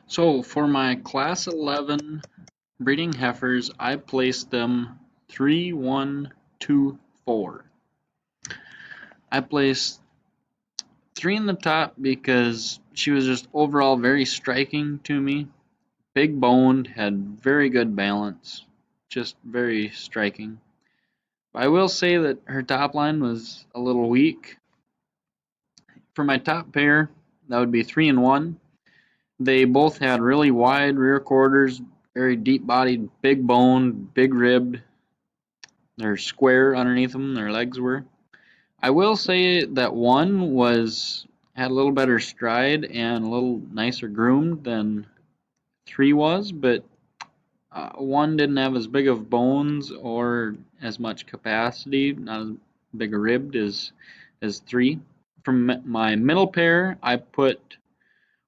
So for my class 11 breeding heifers, I placed them 3, 1, 2, 4. I placed 3 in the top because she was just overall very striking to me. Big boned, had very good balance, just very striking. I will say that her top line was a little weak. For my top pair, that would be 3 and 1. They both had really wide rear quarters, very deep bodied, big boned, big ribbed. They're square underneath them, their legs were. I will say that one had a little better stride and a little nicer groomed than 3 was, but one didn't have as big of bones or as much capacity, not as big a ribbed as 3. From my middle pair, I put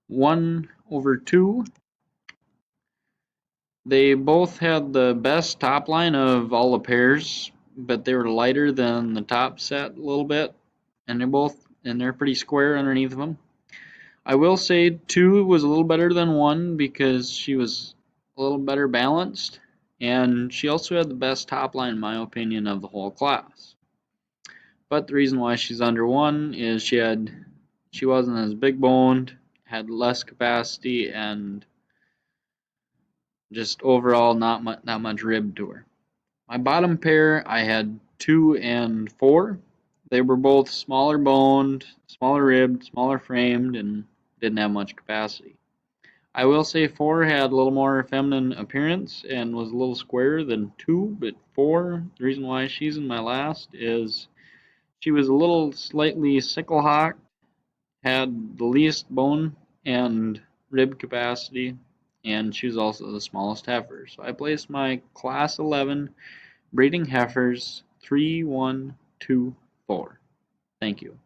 1 over 2. They both had the best top line of all the pairs, but they were lighter than the top set a little bit, and they're pretty square underneath of them. I will say 2 was a little better than 1 because she was a little better balanced, and she also had the best top line in my opinion of the whole class. But the reason why she's under 1 is she wasn't as big boned, had less capacity, and just overall not much rib to her. My bottom pair, I had 2 and 4. They were both smaller boned, smaller ribbed, smaller framed, and didn't have much capacity. I will say 4 had a little more feminine appearance and was a little squarer than 2, but 4, the reason why she's in my last is she was a little slightly sickle hocked, had the least bone and rib capacity, and she was also the smallest heifer. So I placed my class 11 breeding heifers 3, 1, 2, 4. Thank you.